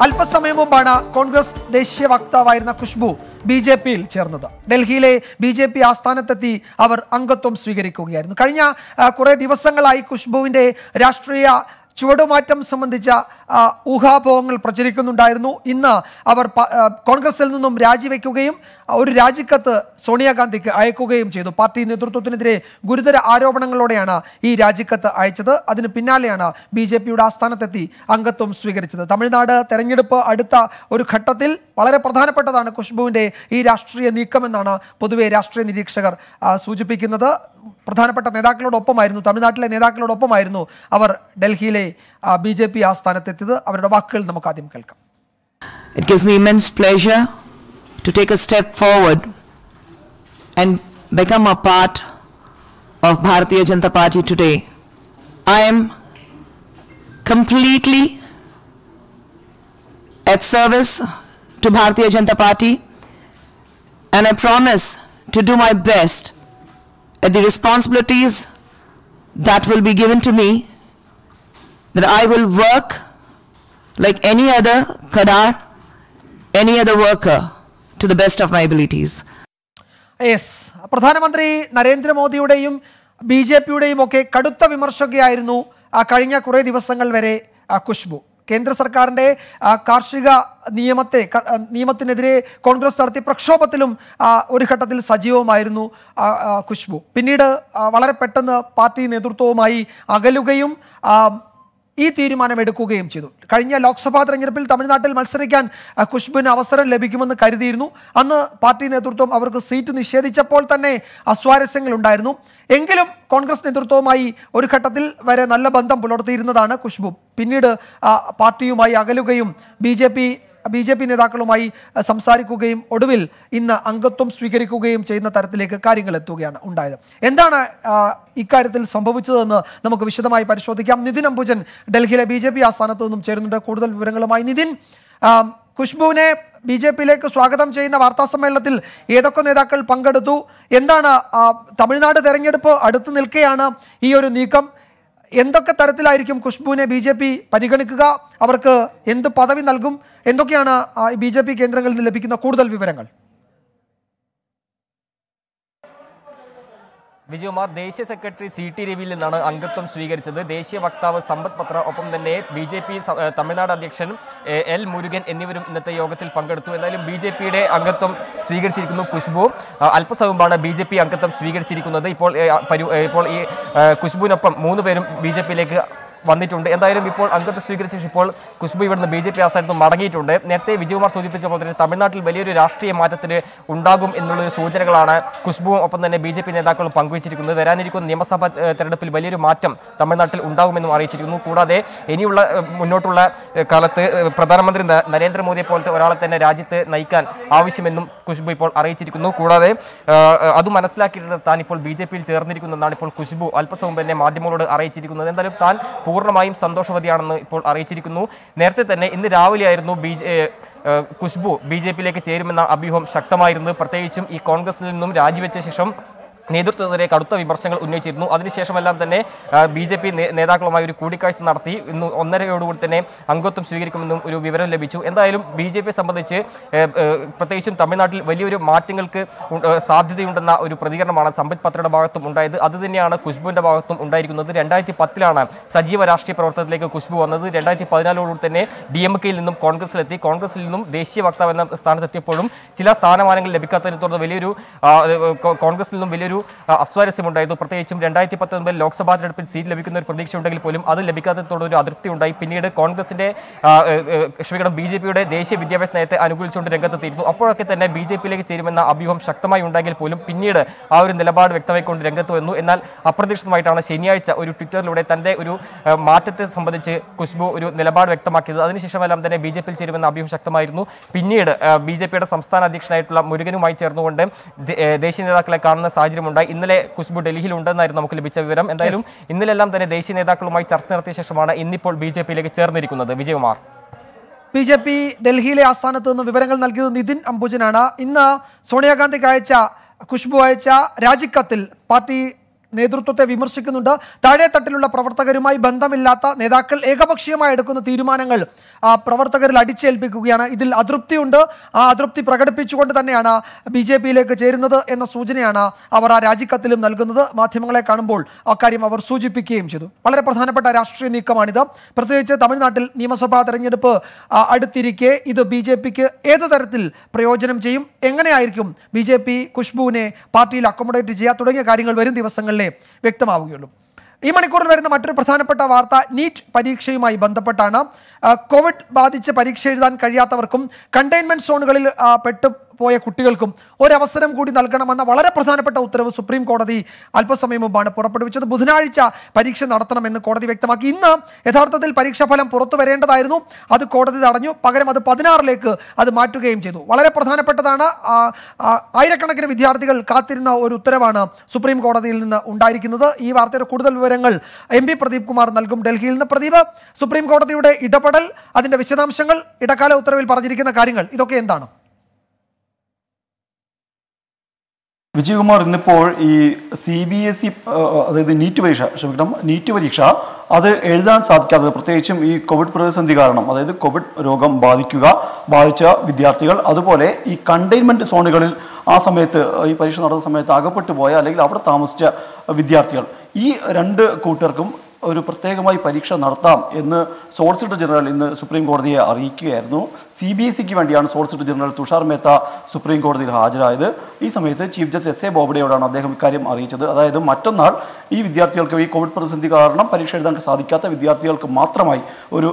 അല്പസമയം മുമ്പാണ് കോൺഗ്രസ് ദേശീയ വക്താവായിരുന്ന ഖുഷ്ബു ബിജെപിയിൽ ചേർന്നത്. ഡൽഹിയിലെ ബിജെപി ആസ്ഥാനത്തെത്തി അവർ അംഗത്വം സ്വീകരിക്കുകയായിരുന്നു. കഴിഞ്ഞ കുറെ ദിവസങ്ങളായി ഖുഷ്ബുവിന്റെ രാഷ്ട്രീയ ചുവടുമാറ്റം സംബന്ധിച്ച ഊഹാപോഹങ്ങൾ പ്രചരിക്കുന്നുണ്ടായിരുന്നു. ഇന്ന് അവർ കോൺഗ്രസിൽ നിന്നും രാജിവെക്കുകയും ഒരു രാജിക്കത്ത് സോണിയാഗാന്ധിക്ക് അയക്കുകയും ചെയ്തു. പാർട്ടി നേതൃത്വത്തിനെതിരെ ഗുരുതര ആരോപണങ്ങളോടെയാണ് ഈ രാജിക്കത്ത് അയച്ചത്. അതിന് പിന്നാലെയാണ് ബിജെപിയുടെ ആസ്ഥാനത്തെത്തി അംഗത്വം സ്വീകരിച്ചത്. തമിഴ്നാട് തെരഞ്ഞെടുപ്പ് അടുത്ത ഒരു ഘട്ടത്തിൽ വളരെ പ്രധാനപ്പെട്ടതാണ് ഖുഷ്ബുവിൻ്റെ ഈ രാഷ്ട്രീയ നീക്കമെന്നാണ് പൊതുവെ രാഷ്ട്രീയ നിരീക്ഷകർ സൂചിപ്പിക്കുന്നത്. പ്രധാനപ്പെട്ട നേതാക്കളോടൊപ്പമായിരുന്നു, തമിഴ്നാട്ടിലെ നേതാക്കളോടൊപ്പമായിരുന്നു അവർ ഡൽഹിയിലെ ബിജെപി ആസ്ഥാനത്തെത്തിയത്. അവരുടെ വാക്കുകൾ നമുക്ക് ആദ്യം കേൾക്കാം. It gives me immense pleasure to take a step forward and become a part of Bharatiya Janata Party today. I am completely at service to Bharatiya Janata Party, and I promise to do my best at the responsibilities that will be given to me, that I will work like any other Kadar, any other worker, to the best of my abilities. Yes, പ്രധാനമന്ത്രി നരേന്ദ്രമോദിയുടെയും ബിജെപിയുടെയും ഒക്കെ കടുത്ത വിമർശകയായിരുന്നു കഴിഞ്ഞ കുറേ ദിവസങ്ങൾ വരെ ഖുഷ്ബു. കേന്ദ്ര സർക്കാരിൻ്റെ കാർഷിക നിയമത്തിനെതിരെ കോൺഗ്രസ് നടത്തിയ പ്രക്ഷോഭത്തിലും ഒരു ഘട്ടത്തിൽ സജീവമായിരുന്നു ഖുഷ്ബു. പിന്നീട് വളരെ പെട്ടെന്ന് പാർട്ടി നേതൃത്വവുമായി അകലുകയും ഈ തീരുമാനമെടുക്കുകയും ചെയ്തു. കഴിഞ്ഞ ലോക്സഭാ തെരഞ്ഞെടുപ്പിൽ തമിഴ്നാട്ടിൽ മത്സരിക്കാൻ ഖുഷ്ബുവിന് അവസരം ലഭിക്കുമെന്ന് കരുതിയിരുന്നു. അന്ന് പാർട്ടി നേതൃത്വം അവർക്ക് സീറ്റ് നിഷേധിച്ചപ്പോൾ തന്നെ അസ്വാരസ്യങ്ങൾ ഉണ്ടായിരുന്നു. എങ്കിലും കോൺഗ്രസ് നേതൃത്വവുമായി ഒരു ഘട്ടത്തിൽ വരെ നല്ല ബന്ധം പുലർത്തിയിരുന്നതാണ് ഖുഷ്ബു. പിന്നീട് പാർട്ടിയുമായി അകലുകയും ബി ജെ പി നേതാക്കളുമായി സംസാരിക്കുകയും ഒടുവിൽ ഇന്ന് അംഗത്വം സ്വീകരിക്കുകയും ചെയ്യുന്ന തരത്തിലേക്ക് കാര്യങ്ങൾ എത്തുകയാണ് ഉണ്ടായത്. എന്താണ് ഇക്കാര്യത്തിൽ സംഭവിച്ചതെന്ന് നമുക്ക് വിശദമായി പരിശോധിക്കാം. നിതിൻ അംബുജൻ ഡൽഹിയിലെ ബിജെപി ആസ്ഥാനത്ത് നിന്നും ചേരുന്നുണ്ട് കൂടുതൽ വിവരങ്ങളുമായി. നിതിൻ, ഖുഷ്ബുവിനെ ബിജെപിയിലേക്ക് സ്വാഗതം ചെയ്യുന്ന വാർത്താ സമ്മേളനത്തിൽ ഏതൊക്കെ നേതാക്കൾ പങ്കെടുത്തു? എന്താണ് തമിഴ്നാട് തെരഞ്ഞെടുപ്പ് അടുത്തു നിൽക്കെയാണ് ഈ ഒരു നീക്കം? എന്തൊക്കെ തരത്തിലായിരിക്കും ഖുഷ്ബുവിനെ ബിജെപി പരിഗണിക്കുക? അവർക്ക് എന്ത് പദവി നൽകും? എന്തൊക്കെയാണ് ബിജെപി കേന്ദ്രങ്ങളിൽ നിന്ന് ലഭിക്കുന്ന കൂടുതൽ വിവരങ്ങൾ? വിജയകുമാർ, ദേശീയ സെക്രട്ടറി CT രവിയിൽ നിന്നാണ് അംഗത്വം സ്വീകരിച്ചത്. ദേശീയ വക്താവ് സമ്പത്ത് പത്ര, ഒപ്പം തന്നെ BJP തമിഴ്നാട് അധ്യക്ഷൻ L മുരുകൻ എന്നിവരും ഇന്നത്തെ യോഗത്തിൽ പങ്കെടുത്തു. എന്തായാലും BJPയുടെ അംഗത്വം സ്വീകരിച്ചിരിക്കുന്നു ഖുഷ്ബു. അല്പസമയം മുമ്പാണ് BJP അംഗത്വം സ്വീകരിച്ചിരിക്കുന്നത്. ഇപ്പോൾ ഈ ഖുഷ്ബുവിനൊപ്പം 3 പേരും BJPയിലേക്ക് വന്നിട്ടുണ്ട്. എന്തായാലും ഇപ്പോൾ അംഗത്വം സ്വീകരിച്ച ശേഷം ഇപ്പോൾ ഖുഷ്ബു ഇവിടുന്ന് BJP ആസ്ഥാനത്ത് മടങ്ങിയിട്ടുണ്ട്. നേരത്തെ വിജയകുമാർ സൂചിപ്പിച്ച പോലെ തന്നെ തമിഴ്നാട്ടിൽ വലിയൊരു രാഷ്ട്രീയ മാറ്റത്തിന് ഉണ്ടാകും എന്നുള്ളൊരു സൂചനകളാണ് ഖുഷ്ബുവും ഒപ്പം തന്നെ BJP നേതാക്കളും പങ്കുവച്ചിരിക്കുന്നത്. വരാനിരിക്കുന്ന നിയമസഭാ തെരഞ്ഞെടുപ്പിൽ വലിയൊരു മാറ്റം തമിഴ്നാട്ടിൽ ഉണ്ടാകുമെന്നും അറിയിച്ചിരിക്കുന്നു. കൂടാതെ ഇനിയുള്ള മുന്നോട്ടുള്ള കാലത്ത് പ്രധാനമന്ത്രി നരേന്ദ്രമോദിയെ പോലത്തെ ഒരാളെ തന്നെ രാജ്യത്ത് നയിക്കാൻ ആവശ്യമെന്നും ഖുഷ്ബു ഇപ്പോൾ അറിയിച്ചിരിക്കുന്നു. കൂടാതെ അത് മനസ്സിലാക്കിയിട്ട് താൻ ഇപ്പോൾ BJPയിൽ ചേർന്നിരിക്കുന്നതെന്നാണ് ഇപ്പോൾ ഖുഷ്ബു അല്പസമയം തന്നെ മാധ്യമങ്ങളോട് അറിയിച്ചിരിക്കുന്നത്. എന്തായാലും താൻ പൂർണ്ണമായും സന്തോഷവതിയാണെന്ന് ഇപ്പോൾ അറിയിച്ചിരിക്കുന്നു. നേരത്തെ തന്നെ ഇന്ന് രാവിലെയായിരുന്നു ഖുഷ്ബു BJPയിലേക്ക് ചേരുമെന്ന അഭ്യൂഹം ശക്തമായിരുന്നത്. പ്രത്യേകിച്ചും ഈ കോൺഗ്രസിൽ നിന്നും രാജിവെച്ച ശേഷം നേതൃത്വത്തിനെതിരെ കടുത്ത വിമർശനങ്ങൾ ഉന്നയിച്ചിരുന്നു. അതിനുശേഷമെല്ലാം തന്നെ BJP നേതാക്കളുമായി ഒരു കൂടിക്കാഴ്ച നടത്തി. ഇന്ന് 1:30 തന്നെ അംഗത്വം സ്വീകരിക്കുമെന്നും ഒരു വിവരം ലഭിച്ചു. എന്തായാലും BJPയെ സംബന്ധിച്ച് പ്രത്യേകിച്ചും തമിഴ്നാട്ടിൽ വലിയൊരു മാറ്റങ്ങൾക്ക് സാധ്യതയുണ്ടെന്ന ഒരു പ്രതികരണമാണ് സമ്പത്ത് പത്രയുടെ ഭാഗത്തും ഉണ്ടായത്. അതുതന്നെയാണ് ഖുഷ്ബുവിൻ്റെ ഭാഗത്തും ഉണ്ടായിരിക്കുന്നത്. 2010 സജീവ രാഷ്ട്രീയ പ്രവർത്തനത്തിലേക്ക് ഖുഷ്ബു വന്നത്. 2014 തന്നെ DMK-യിൽ നിന്നും കോൺഗ്രസിലെത്തി. കോൺഗ്രസിൽ നിന്നും ദേശീയ വക്താവ് എന്ന സ്ഥാനത്തെത്തിയപ്പോഴും ചില സ്ഥാനമാനങ്ങൾ ലഭിക്കാത്തതിനെ തുടർന്ന് വലിയൊരു കോൺഗ്രസിൽ നിന്നും വലിയൊരു അസ്വാരസ്യമുണ്ടായിരുന്നു. പ്രത്യേകിച്ചും 2019 ലോക്സഭാ തെരഞ്ഞെടുപ്പിൽ സീറ്റ് ലഭിക്കുന്ന ഒരു പ്രതീക്ഷ ഉണ്ടെങ്കിൽ പോലും അത് ലഭിക്കാത്തതോടെ ഒരു അതൃപ്തി ഉണ്ടായി. പിന്നീട് BJPയുടെ ദേശീയ വിദ്യാഭ്യാസ നയത്തെ അനുകൂലിച്ചുകൊണ്ട് രംഗത്തെത്തിയിരുന്നു. അപ്പോഴൊക്കെ തന്നെ BJPയിലേക്ക് ചേരുമെന്ന അഭ്യൂഹം ശക്തമായി ഉണ്ടായെങ്കിൽ പോലും പിന്നീട് ആ ഒരു നിലപാട് വ്യക്തമായിക്കൊണ്ട് രംഗത്ത് വന്നു. എന്നാൽ അപ്രതീക്ഷിതമായിട്ടാണ് ശനിയാഴ്ച ഒരു ട്വിറ്ററിലൂടെ തന്റെ ഒരു മാറ്റത്തെ സംബന്ധിച്ച് ഖുഷ്ബു ഒരു നിലപാട് വ്യക്തമാക്കിയത്. അതിനുശേഷമെല്ലാം തന്നെ BJPയിൽ ചേരുമെന്ന അഭ്യൂഹം ശക്തമായിരുന്നു. പിന്നീട് BJPയുടെ സംസ്ഥാന അധ്യക്ഷനായിട്ടുള്ള മുരുകനുമായി ചേർന്നുകൊണ്ട് ദേശീയ നേതാക്കളെ കാണുന്ന സാഹചര്യം ഉണ്ടായി. ഇന്നലെ ഖുഷ്ബു ഡൽഹിയിൽ ഉണ്ടെന്നായിരുന്നു നമുക്ക് ലഭിച്ച വിവരം. എന്തായാലും ഇന്നലെല്ലാം തന്നെ ദേശീയ നേതാക്കളുമായി ചർച്ച നടത്തിയ ശേഷമാണ് ഇന്നിപ്പോൾ BJPയിലേക്ക് ചേർന്നിരിക്കുന്നത്. വിജയകുമാർ, BJP ഡൽഹിയിലെ ആസ്ഥാനത്ത് നിന്ന് വിവരങ്ങൾ നൽകിയത് നിതിൻ അംബുജനാണ്. ഇന്ന് സോണിയാഗാന്ധിക്ക് ഖുഷ്ബു അയച്ച രാജിക്കത്തിൽ പാർട്ടി നേതൃത്വത്തെ വിമർശിക്കുന്നുണ്ട്. താഴെത്തട്ടിലുള്ള പ്രവർത്തകരുമായി ബന്ധമില്ലാത്ത നേതാക്കൾ ഏകപക്ഷീയമായി എടുക്കുന്ന തീരുമാനങ്ങൾ പ്രവർത്തകരിൽ അടിച്ചേൽപ്പിക്കുകയാണ്. ഇതിൽ അതൃപ്തിയുണ്ട്. ആ അതൃപ്തി പ്രകടിപ്പിച്ചുകൊണ്ട് തന്നെയാണ് BJP-യിലേക്ക് ചേരുന്നത് എന്ന സൂചനയാണ് അവർ ആ രാജിക്കത്തിലും നൽകുന്നത്. മാധ്യമങ്ങളെ കാണുമ്പോൾ അക്കാര്യം അവർ സൂചിപ്പിക്കുകയും ചെയ്തു. വളരെ പ്രധാനപ്പെട്ട രാഷ്ട്രീയ നീക്കമാണിത്. പ്രത്യേകിച്ച് തമിഴ്നാട്ടിൽ നിയമസഭാ തെരഞ്ഞെടുപ്പ് അടുത്തിരിക്കെ ഇത് BJP-ക്ക് ഏതു തരത്തിൽ പ്രയോജനം ചെയ്യും, എങ്ങനെയായിരിക്കും BJP ഖുശ്ബുവിനെ പാർട്ടിയിൽ അക്കോമഡേറ്റ് ചെയ്യുക തുടങ്ങിയ കാര്യങ്ങൾ വരും ദിവസങ്ങളിലെ വ്യക്തമാവുകയുള്ളൂ. ഈ മണിക്കൂറിൽ വരുന്ന മറ്റൊരു പ്രധാനപ്പെട്ട വാർത്ത നീറ്റ് പരീക്ഷയുമായി ബന്ധപ്പെട്ടാണ്. കോവിഡ് ബാധിച്ച് പരീക്ഷ എഴുതാൻ കഴിയാത്തവർക്കും കണ്ടെയ്ൻമെന്റ് സോണുകളിൽ പെട്ടുപോയ കുട്ടികൾക്കും ഒരവസരം കൂടി നൽകണമെന്ന വളരെ പ്രധാനപ്പെട്ട ഉത്തരവ് സുപ്രീം കോടതി അല്പസമയം മുമ്പാണ് പുറപ്പെടുവിച്ചത്. ബുധനാഴ്ച പരീക്ഷ നടത്തണമെന്ന് കോടതി വ്യക്തമാക്കി. ഇന്ന് യഥാർത്ഥത്തിൽ പരീക്ഷാഫലം പുറത്തു വരേണ്ടതായിരുന്നു. അത് കോടതി തടഞ്ഞു. പകരം അത് 16-ലേക്ക് അത് മാറ്റുകയും ചെയ്തു. വളരെ പ്രധാനപ്പെട്ടതാണ്. ആയിരക്കണക്കിന് വിദ്യാർത്ഥികൾ കാത്തിരുന്ന ഒരു ഉത്തരവാണ് സുപ്രീം കോടതിയിൽ നിന്ന് ഉണ്ടായിരിക്കുന്നത്. ഈ വാർത്തയുടെ കൂടുതൽ വിവരങ്ങൾ MP പ്രദീപ് കുമാർ നൽകും ഡൽഹിയിൽ നിന്ന്. പ്രദീപ്, സുപ്രീം കോടതിയുടെ ഇടപെടൽ, അതിന്റെ വിശദാംശങ്ങൾ, ഇടക്കാല ഉത്തരവിൽ പറഞ്ഞിരിക്കുന്ന കാര്യങ്ങൾ, ഇതൊക്കെ എന്താണ്? വിജയകുമാർ, ഇന്നിപ്പോൾ ഈ CBSE അതായത് നീറ്റ് പരീക്ഷ അത് എഴുതാൻ സാധിക്കാത്തത് പ്രത്യേകിച്ചും ഈ കോവിഡ് പ്രതിസന്ധി കാരണം, അതായത് കോവിഡ് രോഗം ബാധിച്ച വിദ്യാർത്ഥികൾ, അതുപോലെ ഈ കണ്ടെയ്ൻമെന്റ് സോണുകളിൽ ആ സമയത്ത് ഈ പരീക്ഷ നടന്ന സമയത്ത് അകപ്പെട്ടു പോയ അല്ലെങ്കിൽ അവിടെ താമസിച്ച വിദ്യാർത്ഥികൾ, ഈ രണ്ട് കൂട്ടർക്കും ഒരു പ്രത്യേകമായി പരീക്ഷ നടത്താം എന്ന് സോളിസിറ്റർ ജനറൽ ഇന്ന് സുപ്രീം കോടതിയെ അറിയിക്കുകയായിരുന്നു. CBSEക്ക് വേണ്ടിയാണ് solicitor general Tushar Mehta supreme കോടതിയിൽ ഹാജരായത്. ഈ സമയത്ത് ചീഫ് ജസ്റ്റിസ് SA ബോബ്ഡെയോടാണ് അദ്ദേഹം ഇക്കാര്യം അറിയിച്ചത്. അതായത് മറ്റന്നാൾ ഈ വിദ്യാർത്ഥികൾക്ക് ഈ കോവിഡ് പ്രതിസന്ധി കാരണം പരീക്ഷ എഴുതാൻ സാധിക്കാത്ത വിദ്യാർത്ഥികൾക്ക് മാത്രമായി ഒരു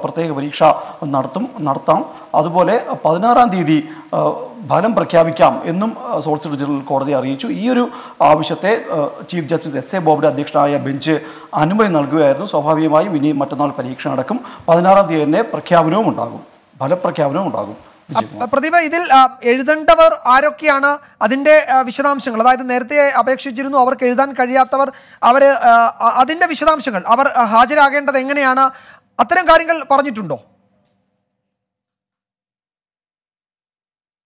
പ്രത്യേക പരീക്ഷ നടത്താം. അതുപോലെ 16-ാം തീയതി ഫലം പ്രഖ്യാപിക്കാം എന്നും സോളിസിറ്റർ ജനറൽ കോടതി അറിയിച്ചു. ഈ ഒരു ആവശ്യത്തെ ചീഫ് ജസ്റ്റിസ് SA ബോബ്ഡെ അധ്യക്ഷനായ ബെഞ്ച് അനുമതി നൽകുകയായിരുന്നു. സ്വാഭാവികമായും ഇനി മറ്റന്നാൾ പരീക്ഷ നടക്കും. 16-ാം തീയതി തന്നെ ഫലപ്രഖ്യാപനവും ഉണ്ടാകും. പ്രതിഭ, ഇതിൽ എഴുതേണ്ടവർ ആരൊക്കെയാണ്? അതിന്റെ വിശദാംശങ്ങൾ, അതായത് നേരത്തെ അപേക്ഷിച്ചിരുന്നു അവർക്ക് എഴുതാൻ കഴിയാത്തവർ, അതിന്റെ വിശദാംശങ്ങൾ, അവർ ഹാജരാകേണ്ടത് എങ്ങനെയാണ്, അത്തരം കാര്യങ്ങൾ പറഞ്ഞിട്ടുണ്ടോ?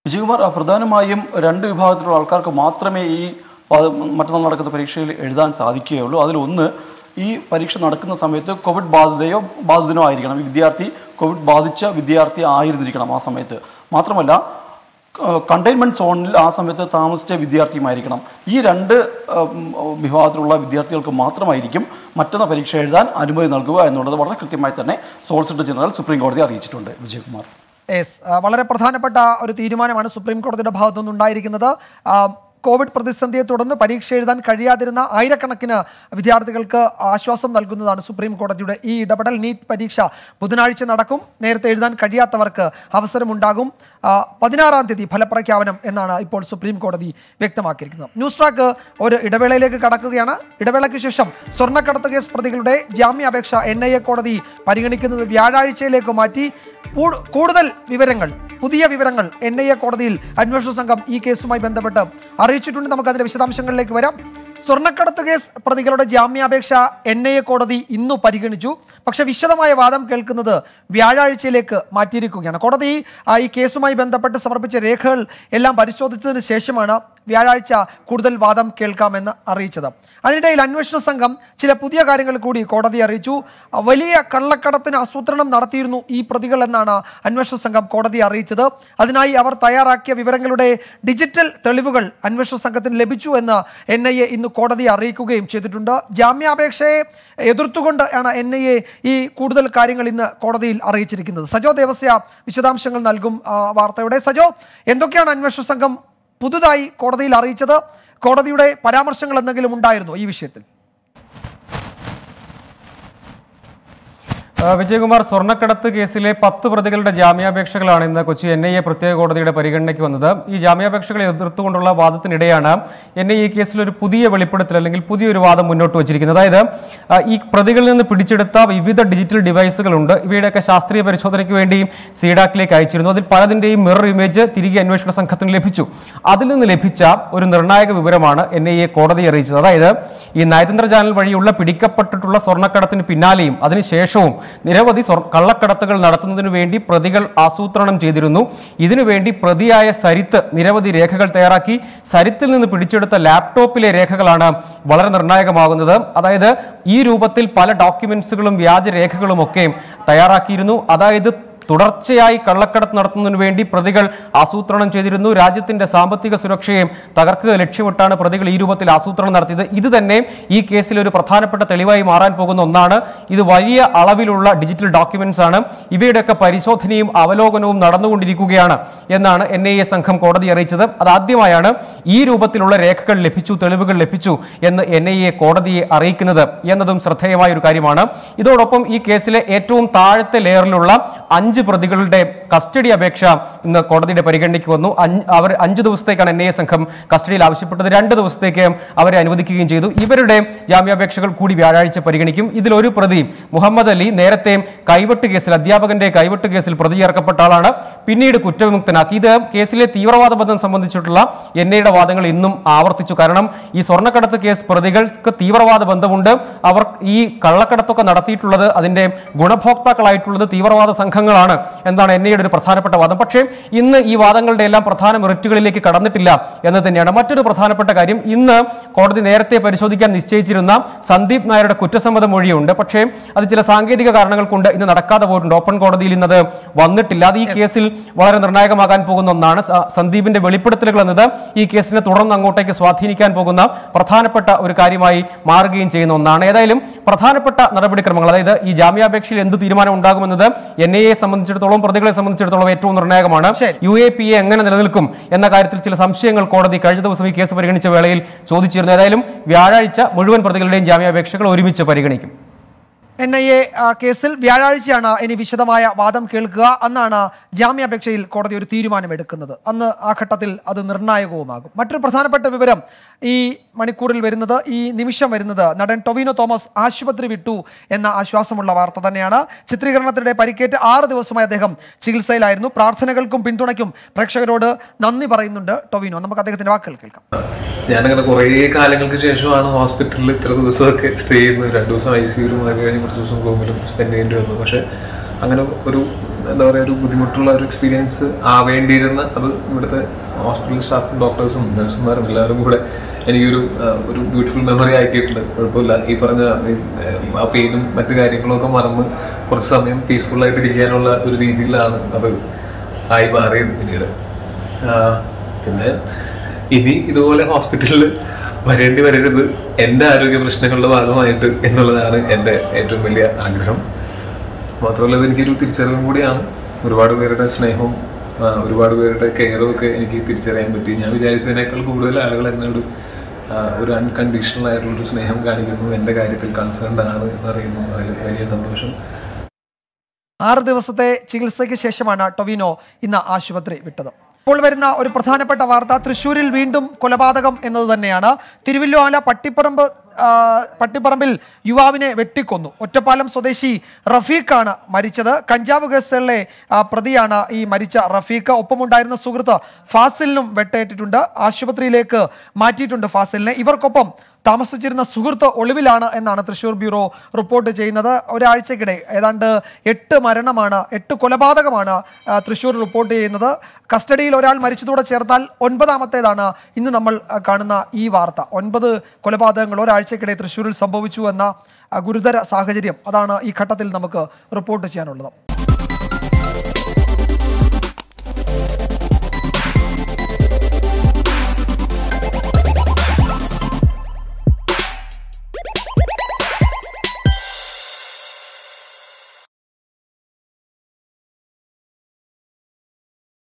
വിജയകുമാർ, പ്രധാനമായും രണ്ട് വിഭാഗത്തിലുള്ള ആൾക്കാർക്ക് മാത്രമേ ഈ മറ്റന്നാൾ നടക്കുന്ന പരീക്ഷയിൽ എഴുതാൻ സാധിക്കുകയുള്ളൂ. അതിലൊന്ന്, ഈ പരീക്ഷ നടക്കുന്ന സമയത്ത് കോവിഡ് ബാധിതനോ ആയിരിക്കണം. ഈ വിദ്യാർത്ഥി കോവിഡ് ബാധിച്ച വിദ്യാർത്ഥി ആയിരുന്നിരിക്കണം ആ സമയത്ത്. മാത്രമല്ല കണ്ടെയ്ൻമെൻറ്റ് സോണിൽ ആ സമയത്ത് താമസിച്ച വിദ്യാർത്ഥിയുമായിരിക്കണം. ഈ രണ്ട് വിഭാഗത്തിലുള്ള വിദ്യാർത്ഥികൾക്ക് മാത്രമായിരിക്കും മറ്റൊന്ന് പരീക്ഷ എഴുതാൻ അനുമതി നൽകുക എന്നുള്ളത് വളരെ കൃത്യമായി തന്നെ സോളിസിറ്റർ ജനറൽ സുപ്രീം കോടതി അറിയിച്ചിട്ടുണ്ട്. വിജയകുമാർ, വളരെ പ്രധാനപ്പെട്ട ഒരു തീരുമാനമാണ് സുപ്രീം കോടതിയുടെ ഭാഗത്തു നിന്നുണ്ടായിരിക്കുന്നത്. കോവിഡ് പ്രതിസന്ധിയെ തുടർന്ന് പരീക്ഷ എഴുതാൻ കഴിയാതിരുന്ന ആയിരക്കണക്കിന് വിദ്യാർത്ഥികൾക്ക് ആശ്വാസം നൽകുന്നതാണ് സുപ്രീം കോടതിയുടെ ഈ ഇടപെടൽ. നീറ്റ് പരീക്ഷ ബുധനാഴ്ച നടക്കും. നേരത്തെ എഴുതാൻ കഴിയാത്തവർക്ക് അവസരമുണ്ടാകും. 16-ാം തീയതി ഫലപ്രഖ്യാപനം എന്നാണ് ഇപ്പോൾ സുപ്രീം കോടതി വ്യക്തമാക്കിയിരിക്കുന്നത്. ന്യൂസ് ട്രാക്ക് ഒരു ഇടവേളയിലേക്ക് കടക്കുകയാണ്. ഇടവേളയ്ക്ക് ശേഷം സ്വർണ്ണക്കടത്ത് കേസ് പ്രതികളുടെ ജാമ്യാപേക്ഷ NIA കോടതി പരിഗണിക്കുന്നത് വ്യാഴാഴ്ചയിലേക്ക് മാറ്റി. കൂടുതൽ വിവരങ്ങൾ, പുതിയ വിവരങ്ങൾ NIA കോടതിയിൽ അന്വേഷണ സംഘം ഈ കേസുമായി ബന്ധപ്പെട്ട് അറിയിച്ചിട്ടുണ്ട്. നമുക്ക് അതിന്റെ വിശദാംശങ്ങളിലേക്ക് വരാം. സ്വർണ്ണക്കടത്ത് കേസ് പ്രതികളുടെ ജാമ്യാപേക്ഷ NIA കോടതി ഇന്നു പരിഗണിച്ചു. പക്ഷെ വിശദമായ വാദം കേൾക്കുന്നത് വ്യാഴാഴ്ചയിലേക്ക് മാറ്റിയിരിക്കുകയാണ്. കോടതി ഈ കേസുമായി ബന്ധപ്പെട്ട് സമർപ്പിച്ച രേഖകൾ എല്ലാം പരിശോധിച്ചതിന് ശേഷമാണ് വ്യാഴാഴ്ച കൂടുതൽ വാദം കേൾക്കാമെന്ന് അറിയിച്ചത്. അതിനിടയിൽ അന്വേഷണ സംഘം ചില പുതിയ കാര്യങ്ങൾ കൂടി കോടതി അറിയിച്ചു. വലിയ കള്ളക്കടത്തിന് ആസൂത്രണം നടത്തിയിരുന്നു ഈ പ്രതികൾ എന്നാണ് അന്വേഷണ സംഘം കോടതി അറിയിച്ചത്. അതിനായി അവർ തയ്യാറാക്കിയ വിവരങ്ങളുടെ ഡിജിറ്റൽ തെളിവുകൾ അന്വേഷണ സംഘത്തിന് ലഭിച്ചു എന്ന് NIA ഇന്ന് കോടതിയെ അറിയിക്കുകയും ചെയ്തിട്ടുണ്ട്. ജാമ്യാപേക്ഷയെ എതിർത്തുകൊണ്ട് ആണ് NIA ഈ കൂടുതൽ കാര്യങ്ങൾ ഇന്ന് കോടതിയിൽ അറിയിച്ചിരിക്കുന്നത്. സജോ ദേവസ്യ വിശദാംശങ്ങൾ നൽകും വാർത്തയുടെ. സജോ, എന്തൊക്കെയാണ് അന്വേഷണ സംഘം പുതുതായി കോടതിയിൽ അറിയിച്ചത്? കോടതിയുടെ പരാമർശങ്ങൾ എന്തെങ്കിലും ഉണ്ടായിരുന്നോ ഈ വിഷയത്തിൽ? വിജയകുമാർ, സ്വർണ്ണക്കടത്ത് കേസിലെ 10 പ്രതികളുടെ ജാമ്യാപേക്ഷകളാണ് ഇന്ന് കൊച്ചി NIA പ്രത്യേക കോടതിയുടെ പരിഗണനയ്ക്ക് വന്നത്. ഈ ജാമ്യാപേക്ഷകളെ എതിർത്തുകൊണ്ടുള്ള വാദത്തിനിടെയാണ് NIA ഈ കേസിൽ ഒരു പുതിയ വെളിപ്പെടുത്തൽ അല്ലെങ്കിൽ പുതിയൊരു വാദം മുന്നോട്ട് വച്ചിരിക്കുന്നത്. അതായത് ഈ പ്രതികളിൽ നിന്ന് പിടിച്ചെടുത്ത വിവിധ ഡിജിറ്റൽ ഡിവൈസുകളുണ്ട്. ഇവയുടെയൊക്കെ ശാസ്ത്രീയ പരിശോധനയ്ക്ക് വേണ്ടി CDAC-ലേക്ക് അയച്ചിരുന്നു. അതിൽ പലതിൻ്റെയും മിറർ ഇമേജ് തിരികെ അന്വേഷണ സംഘത്തിന് ലഭിച്ചു. അതിൽ നിന്ന് ലഭിച്ച ഒരു നിർണായക വിവരമാണ് NIA കോടതി അറിയിച്ചത്. അതായത് ഈ നയതന്ത്ര ചാനൽ വഴിയുള്ള പിടിക്കപ്പെട്ടിട്ടുള്ള സ്വർണ്ണക്കടത്തിന് പിന്നാലെയും അതിനുശേഷവും നിരവധി കള്ളക്കടത്തുകൾ നടത്തുന്നതിനു വേണ്ടി പ്രതികൾ ആസൂത്രണം ചെയ്തിരുന്നു. ഇതിനുവേണ്ടി പ്രതിയായ സരിത്ത് നിരവധി രേഖകൾ തയ്യാറാക്കി. സരിത്തിൽ നിന്ന് പിടിച്ചെടുത്ത ലാപ്ടോപ്പിലെ രേഖകളാണ് വളരെ നിർണായകമാകുന്നത്. അതായത് ഈ രൂപത്തിൽ പല ഡോക്യുമെന്റ്സുകളും വ്യാജരേഖകളും ഒക്കെ തയ്യാറാക്കിയിരുന്നു. അതായത് തുടർച്ചയായി കള്ളക്കടത്ത് നടത്തുന്നതിനു വേണ്ടി പ്രതികൾ ആസൂത്രണം ചെയ്തിരുന്നു. രാജ്യത്തിന്റെ സാമ്പത്തിക സുരക്ഷയെ തകർക്കുക ലക്ഷ്യമിട്ടാണ് പ്രതികൾ ഈ രൂപത്തിൽ ആസൂത്രണം നടത്തിയത്. ഇത് തന്നെ ഈ കേസിൽ ഒരു പ്രധാനപ്പെട്ട തെളിവായി മാറാൻ പോകുന്ന ഒന്നാണ്. ഇത് വലിയ അളവിലുള്ള ഡിജിറ്റൽ ഡോക്യുമെന്റ്സ് ആണ്. ഇവയുടെയൊക്കെ പരിശോധനയും അവലോകനവും നടന്നുകൊണ്ടിരിക്കുകയാണ് എന്നാണ് NIA സംഘം കോടതി അറിയിച്ചത്. അതാദ്യമായാണ് ഈ രൂപത്തിലുള്ള രേഖകൾ ലഭിച്ചു, തെളിവുകൾ ലഭിച്ചു എന്ന് NIA കോടതിയെ അറിയിക്കുന്നത് എന്നതും ശ്രദ്ധേയമായ ഒരു കാര്യമാണ്. ഇതോടൊപ്പം ഈ കേസിലെ ഏറ്റവും താഴത്തെ ലെയറിലുള്ള 5 പ്രതികളുടെ കസ്റ്റഡി അപേക്ഷ ഇന്ന് കോടതിയുടെ പരിഗണനയ്ക്ക് വന്നു. അവർ 5 ദിവസത്തേക്കാണ് NIA സംഘം കസ്റ്റഡിയിൽ ആവശ്യപ്പെട്ടത്. 2 ദിവസത്തേക്ക് അവരെ അനുവദിക്കുകയും ചെയ്തു. ഇവരുടെ ജാമ്യാപേക്ഷകൾ കൂടി വ്യാഴാഴ്ച പരിഗണിക്കും. ഇതിലൊരു പ്രതി മുഹമ്മദ് അലി നേരത്തെ കൈവെട്ട് കേസിൽ, അധ്യാപകന്റെ കൈവെട്ട് കേസിൽ പ്രതി ചേർക്കപ്പെട്ട ആളാണ്. പിന്നീട് കുറ്റവിമുക്തനാക്കി. ഇത് കേസിലെ തീവ്രവാദ ബന്ധം സംബന്ധിച്ചിട്ടുള്ള NIAയുടെ വാദങ്ങൾ ഇന്നും ആവർത്തിച്ചു. കാരണം ഈ സ്വർണ്ണക്കടത്ത് കേസ് പ്രതികൾക്ക് തീവ്രവാദ ബന്ധമുണ്ട്. അവർ ഈ കള്ളക്കടത്തൊക്കെ നടത്തിയിട്ടുള്ളത്, അതിന്റെ ഗുണഭോക്താക്കളായിട്ടുള്ളത് തീവ്രവാദ സംഘങ്ങളാണ് എന്താണ് NIAയുടെ ഒരു പ്രധാനപ്പെട്ട വാദം. പക്ഷേ ഇന്ന് ഈ വാദങ്ങളുടെ എല്ലാം പ്രധാന മെറിറ്റുകളിലേക്ക് കടന്നിട്ടില്ല എന്ന് തന്നെയാണ്. മറ്റൊരു പ്രധാനപ്പെട്ട കാര്യം, ഇന്ന് കോടതി നേരത്തെ പരിശോധിക്കാൻ നിശ്ചയിച്ചിരുന്ന സന്ദീപ് നായരുടെ കുറ്റസമ്മത മൊഴിയുണ്ട്. പക്ഷേ അത് ചില സാങ്കേതിക കാരണങ്ങൾ കൊണ്ട് ഇന്ന് നടക്കാതെ പോയിട്ടുണ്ട്. ഓപ്പൺ കോടതിയിൽ ഇന്നത് വന്നിട്ടില്ല. അത് ഈ കേസിൽ വളരെ നിർണായകമാകാൻ പോകുന്ന ഒന്നാണ്. സന്ദീപിന്റെ വെളിപ്പെടുത്തലുകൾ എന്നത് ഈ കേസിനെ തുടർന്ന് അങ്ങോട്ടേക്ക് സ്വാധീനിക്കാൻ പോകുന്ന പ്രധാനപ്പെട്ട ഒരു കാര്യമായി മാറുകയും ചെയ്യുന്ന ഒന്നാണ്. ഏതായാലും പ്രധാനപ്പെട്ട നടപടിക്രമങ്ങൾ, അതായത് ഈ ജാമ്യാപേക്ഷയിൽ എന്ത് തീരുമാനം ഉണ്ടാകുമെന്നത് NIA സംബന്ധിച്ചിടത്തോളം, പ്രതികളെ സംബന്ധിച്ചിടത്തോളം ഏറ്റവും നിർണായകമാണ്. UAPA എങ്ങനെ നിലനിൽക്കും എന്ന കാര്യത്തിൽ ചില സംശയങ്ങൾ കോടതി കഴിഞ്ഞ ദിവസം ഈ കേസ് പരിഗണിച്ച വേളയിൽ ചോദിച്ചിരുന്നു. ഏതായാലും വ്യാഴാഴ്ച മുഴുവൻ പ്രതികളുടെയും ജാമ്യാപേക്ഷകൾ ഒരുമിച്ച് പരിഗണിക്കും. NIA കേസിൽ വ്യാഴാഴ്ചയാണ് ഇനി വിശദമായ വാദം കേൾക്കുക. അന്നാണ് ജാമ്യാപേക്ഷയിൽ കോടതി ഒരു തീരുമാനമെടുക്കുന്നത്. അന്ന് ആ ഘട്ടത്തിൽ അത് നിർണായകവുമാകും. മറ്റൊരു പ്രധാനപ്പെട്ട വിവരം ഈ മണിക്കൂറിൽ വരുന്നത്, ഈ നിമിഷം വരുന്നത്, നടൻ ടൊവിനോ തോമസ് ആശുപത്രി വിട്ടു എന്ന ആശ്വാസമുള്ള വാർത്ത തന്നെയാണ്. ചിത്രീകരണത്തിനിടെ പരിക്കേറ്റ് 6 ദിവസമായി അദ്ദേഹം ചികിത്സയിലായിരുന്നു. പ്രാർത്ഥനകൾക്കും പിന്തുണയ്ക്കും പ്രേക്ഷകരോട് നന്ദി പറയുന്നുണ്ട് ടൊവിനോ. നമുക്ക് അദ്ദേഹത്തിന്റെ വാക്കുകൾ കേൾക്കാം. ഞാനങ്ങനെ കുറേ കാലങ്ങൾക്ക് ശേഷമാണ് ഹോസ്പിറ്റലിൽ ഇത്ര ദിവസമൊക്കെ സ്റ്റേ ചെയ്യുന്നത്. 2 ദിവസം ICUലും അത് കഴിഞ്ഞ് കുറച്ച് ദിവസം റൂമിലും സ്പെൻഡ് ചെയ്യേണ്ടി വന്നു. പക്ഷെ അങ്ങനെ ഒരു എന്താ പറയുക, ഒരു ബുദ്ധിമുട്ടുള്ള ഒരു എക്സ്പീരിയൻസ് ആവേണ്ടിയിരുന്ന, അത് ഇവിടുത്തെ ഹോസ്പിറ്റൽ സ്റ്റാഫും ഡോക്ടേഴ്സും നഴ്സുമാരും എല്ലാവരും കൂടെ എനിക്കൊരു ബ്യൂട്ടിഫുൾ മെമ്മറി ആക്കിയിട്ടുണ്ട്. കുഴപ്പമില്ല, ഈ പറഞ്ഞ ആ പെയിനും മറ്റു കാര്യങ്ങളൊക്കെ മറന്ന് കുറച്ച് സമയം പീസ്ഫുള്ളായിട്ട് ഇരിക്കാനുള്ള ഒരു രീതിയിലാണ് അത് ആയി മാറിയത് പിന്നീട്. പിന്നെ ഇനി ഇതുപോലെ ഹോസ്പിറ്റലിൽ വരേണ്ടി വരരുത് എൻ്റെ ആരോഗ്യ പ്രശ്നങ്ങളുടെ ഭാഗമായിട്ട് എന്നുള്ളതാണ് എൻ്റെ ഏറ്റവും വലിയ ആഗ്രഹം. മാത്രമല്ല ഇതെനിക്കൊരു തിരിച്ചറിവും കൂടിയാണ്. ഒരുപാട് പേരുടെ സ്നേഹവും ഒരുപാട് പേരുടെ കെയറും ഒക്കെ എനിക്ക് തിരിച്ചറിയാൻ പറ്റി. ഞാൻ വിചാരിച്ചതിനേക്കാൾ കൂടുതൽ ആളുകൾ എന്നോട് ഒരു അൺകണ്ടീഷണൽ ആയിട്ടുള്ളൊരു സ്നേഹം കാണിക്കുന്നു, എൻ്റെ കാര്യത്തിൽ കൺസേൺഡ് ആണ് എന്നറിയുന്നു. അതിൽ വലിയ സന്തോഷം. 6 ദിവസത്തെ ചികിത്സയ്ക്ക് ശേഷമാണ് ടൊവിനോ ഇന്ന് ആശുപത്രി വിട്ടത്. ഇപ്പോൾ വരുന്ന ഒരു പ്രധാനപ്പെട്ട വാർത്ത, തൃശ്ശൂരിൽ വീണ്ടും കൊലപാതകം എന്നത് തന്നെയാണ്. തിരുവല്ലോല പട്ടിപ്പറമ്പിൽ യുവാവിനെ വെട്ടിക്കൊന്നു. ഒറ്റപ്പാലം സ്വദേശി റഫീഖാണ് മരിച്ചത്. കഞ്ചാവ് കേസുകളിലെ പ്രതിയാണ് ഈ മരിച്ച റഫീഖ്. ഒപ്പമുണ്ടായിരുന്ന സുഹൃത്ത് ഫാസിലിനും വെട്ടേറ്റിട്ടുണ്ട്. ആശുപത്രിയിലേക്ക് മാറ്റിയിട്ടുണ്ട് ഫാസിലിനെ. ഇവർക്കൊപ്പം താമസിച്ചിരുന്ന സുഹൃത്ത് ഒളിവിലാണ് എന്നാണ് തൃശ്ശൂർ ബ്യൂറോ റിപ്പോർട്ട് ചെയ്യുന്നത്. ഒരാഴ്ചക്കിടെ ഏതാണ്ട് 8 മരണമാണ്, 8 കൊലപാതകമാണ് തൃശ്ശൂർ റിപ്പോർട്ട് ചെയ്യുന്നത്. കസ്റ്റഡിയിൽ ഒരാൾ മരിച്ചതോടെ ചേർത്താൽ 9ാമത്തേതാണ് ഇന്ന് നമ്മൾ കാണുന്ന ഈ വാർത്ത. 9 കൊലപാതകങ്ങൾ ഒരാഴ്ചക്കിടെ തൃശ്ശൂരിൽ സംഭവിച്ചു എന്ന ഗുരുതര സാഹചര്യം, അതാണ് ഈ ഘട്ടത്തിൽ നമുക്ക് റിപ്പോർട്ട് ചെയ്യാനുള്ളത്.